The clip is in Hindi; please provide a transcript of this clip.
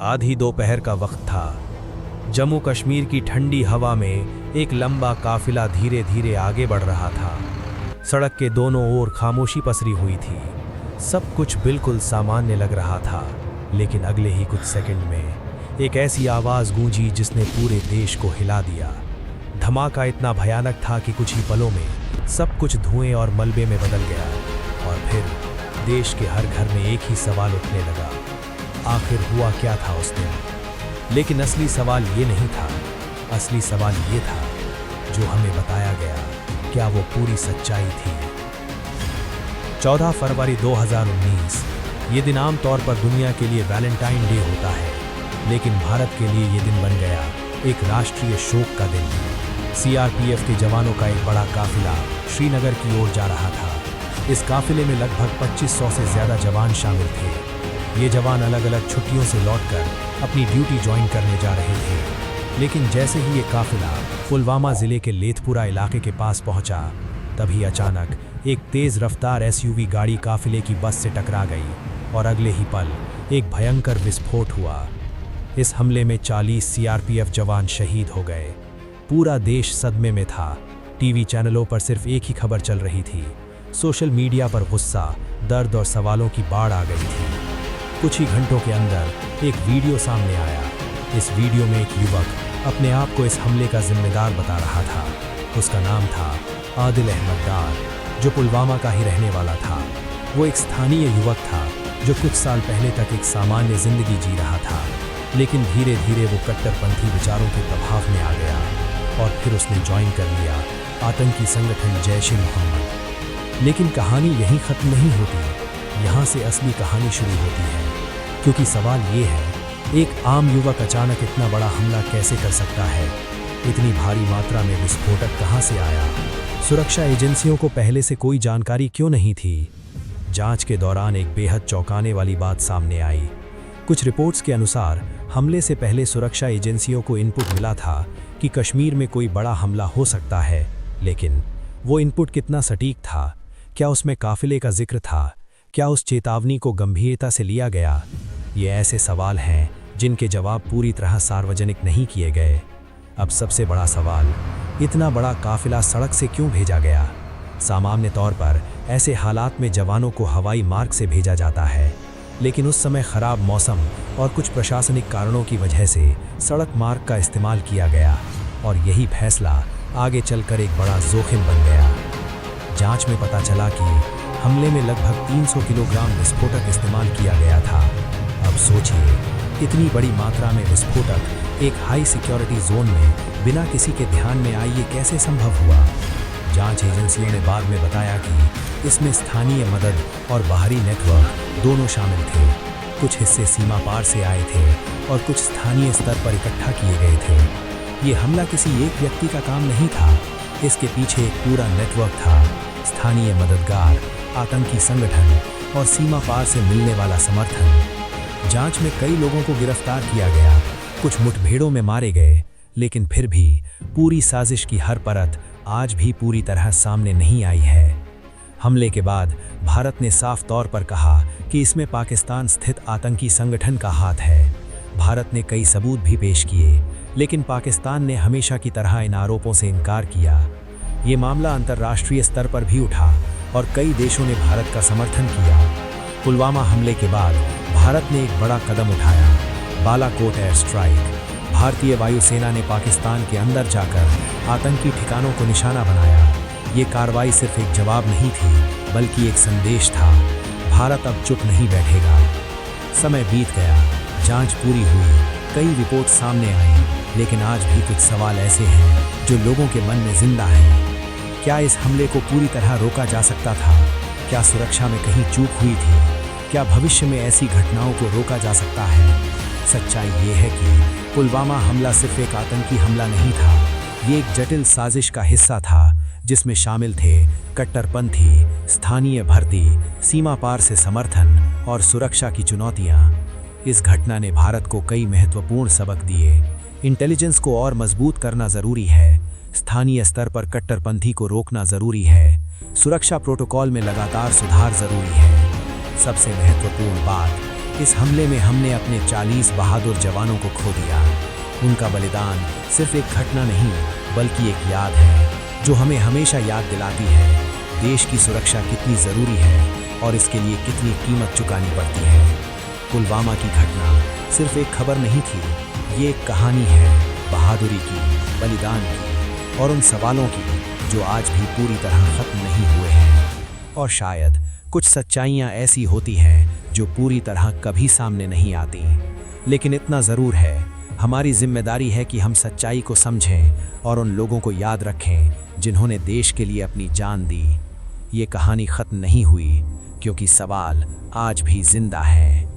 आधी दोपहर का वक्त था। जम्मू कश्मीर की ठंडी हवा में एक लंबा काफिला धीरे धीरे आगे बढ़ रहा था। सड़क के दोनों ओर खामोशी पसरी हुई थी। सब कुछ बिल्कुल सामान्य लग रहा था, लेकिन अगले ही कुछ सेकंड में एक ऐसी आवाज़ गूंजी जिसने पूरे देश को हिला दिया। धमाका इतना भयानक था कि कुछ ही पलों में सब कुछ धुएं और मलबे में बदल गया, और फिर देश के हर घर में एक ही सवाल उठने लगा, आखिर हुआ क्या था उस दिन। लेकिन असली सवाल ये नहीं था। असली सवाल ये था जो हमें बताया गया, क्या वो पूरी सच्चाई थी। 14 फरवरी 2019 ये दिन आमतौर पर दुनिया के लिए वैलेंटाइन डे होता है, लेकिन भारत के लिए ये दिन बन गया एक राष्ट्रीय शोक का दिन। सीआरपीएफ के जवानों का एक बड़ा काफिला श्रीनगर की ओर जा रहा था। इस काफिले में लगभग 2500 से ज़्यादा जवान शामिल थे। ये जवान अलग अलग छुट्टियों से लौटकर अपनी ड्यूटी ज्वाइन करने जा रहे थे। लेकिन जैसे ही ये काफिला पुलवामा ज़िले के लेथपुरा इलाके के पास पहुंचा, तभी अचानक एक तेज़ रफ्तार एसयूवी गाड़ी काफिले की बस से टकरा गई, और अगले ही पल एक भयंकर विस्फोट हुआ। इस हमले में 40 सीआरपीएफ जवान शहीद हो गए। पूरा देश सदमे में था। टीवी चैनलों पर सिर्फ एक ही खबर चल रही थी। सोशल मीडिया पर गुस्सा, दर्द और सवालों की बाढ़ आ गई थी। कुछ ही घंटों के अंदर एक वीडियो सामने आया। इस वीडियो में एक युवक अपने आप को इस हमले का जिम्मेदार बता रहा था। उसका नाम था आदिल अहमद डार, जो पुलवामा का ही रहने वाला था। वो एक स्थानीय युवक था जो कुछ साल पहले तक एक सामान्य जिंदगी जी रहा था, लेकिन धीरे धीरे वो कट्टरपंथी विचारों के प्रभाव में आ गया, और फिर उसने ज्वाइन कर लिया आतंकी संगठन जैश-ए-मोहम्मद। लेकिन कहानी यहीं ख़त्म नहीं होती। यहाँ से असली कहानी शुरू होती है, क्योंकि सवाल ये है, एक आम युवक अचानक इतना बड़ा हमला कैसे कर सकता है? इतनी भारी मात्रा में विस्फोटक कहाँ से आया? सुरक्षा एजेंसियों को पहले से कोई जानकारी क्यों नहीं थी? जांच के दौरान एक बेहद चौंकाने वाली बात सामने आई। कुछ रिपोर्ट्स के अनुसार हमले से पहले सुरक्षा एजेंसियों को इनपुट मिला था कि कश्मीर में कोई बड़ा हमला हो सकता है, लेकिन वो इनपुट कितना सटीक था? क्या उसमें काफिले का जिक्र था? क्या उस चेतावनी को गंभीरता से लिया गया? ये ऐसे सवाल हैं जिनके जवाब पूरी तरह सार्वजनिक नहीं किए गए। अब सबसे बड़ा सवाल, इतना बड़ा काफिला सड़क से क्यों भेजा गया? सामान्य तौर पर ऐसे हालात में जवानों को हवाई मार्ग से भेजा जाता है, लेकिन उस समय खराब मौसम और कुछ प्रशासनिक कारणों की वजह से सड़क मार्ग का इस्तेमाल किया गया, और यही फैसला आगे चलकर एक बड़ा जोखिम बन गया। जांच में पता चला कि हमले में लगभग 300 किलोग्राम विस्फोटक इस्तेमाल किया गया था। अब सोचिए, इतनी बड़ी मात्रा में विस्फोटक एक हाई सिक्योरिटी जोन में बिना किसी के ध्यान में आए ये कैसे संभव हुआ? जांच एजेंसियों ने बाद में बताया कि इसमें स्थानीय मदद और बाहरी नेटवर्क दोनों शामिल थे। कुछ हिस्से सीमा पार से आए थे और कुछ स्थानीय स्तर पर इकट्ठा किए गए थे। ये हमला किसी एक व्यक्ति का काम नहीं था, इसके पीछे एक पूरा नेटवर्क था। स्थानीय मददगार, आतंकी संगठन और सीमा पार से मिलने वाला समर्थन। जांच में कई लोगों को गिरफ्तार किया गया, कुछ मुठभेड़ों में मारे गए, लेकिन फिर भी पूरी साजिश की हर परत आज भी पूरी तरह सामने नहीं आई है। हमले के बाद भारत ने साफ तौर पर कहा कि इसमें पाकिस्तान स्थित आतंकी संगठन का हाथ है। भारत ने कई सबूत भी पेश किए, लेकिन पाकिस्तान ने हमेशा की तरह इन आरोपों से इनकार किया। ये मामला अंतर्राष्ट्रीय स्तर पर भी उठा और कई देशों ने भारत का समर्थन किया। पुलवामा हमले के बाद भारत ने एक बड़ा कदम उठाया, बालाकोट एयर स्ट्राइक। भारतीय वायुसेना ने पाकिस्तान के अंदर जाकर आतंकी ठिकानों को निशाना बनाया। ये कार्रवाई सिर्फ एक जवाब नहीं थी, बल्कि एक संदेश था, भारत अब चुप नहीं बैठेगा। समय बीत गया, जांच पूरी हुई, कई रिपोर्ट सामने आई, लेकिन आज भी कुछ सवाल ऐसे हैं जो लोगों के मन में जिंदा हैं। क्या इस हमले को पूरी तरह रोका जा सकता था? क्या सुरक्षा में कहीं चूक हुई थी? क्या भविष्य में ऐसी घटनाओं को रोका जा सकता है? सच्चाई ये है कि पुलवामा हमला सिर्फ एक आतंकी हमला नहीं था, ये एक जटिल साजिश का हिस्सा था, जिसमें शामिल थे कट्टरपंथी, स्थानीय भर्ती, सीमा पार से समर्थन और सुरक्षा की चुनौतियां। इस घटना ने भारत को कई महत्वपूर्ण सबक दिए। इंटेलिजेंस को और मजबूत करना जरूरी है, स्थानीय स्तर पर कट्टरपंथी को रोकना जरूरी है, सुरक्षा प्रोटोकॉल में लगातार सुधार जरूरी है। सबसे महत्वपूर्ण बात, इस हमले में हमने अपने 40 बहादुर जवानों को खो दिया। उनका बलिदान सिर्फ एक घटना नहीं बल्कि एक याद है जो हमें हमेशा याद दिलाती है देश की सुरक्षा कितनी ज़रूरी है और इसके लिए कितनी कीमत चुकानी पड़ती है। पुलवामा की घटना सिर्फ एक खबर नहीं थी, ये एक कहानी है बहादुरी की, बलिदान की और उन सवालों की जो आज भी पूरी तरह ख़त्म नहीं हुए हैं। और शायद कुछ सच्चाइयाँ ऐसी होती हैं जो पूरी तरह कभी सामने नहीं आती, लेकिन इतना ज़रूर है हमारी जिम्मेदारी है कि हम सच्चाई को समझें और उन लोगों को याद रखें जिन्होंने देश के लिए अपनी जान दी। ये कहानी ख़त्म नहीं हुई क्योंकि सवाल आज भी जिंदा है।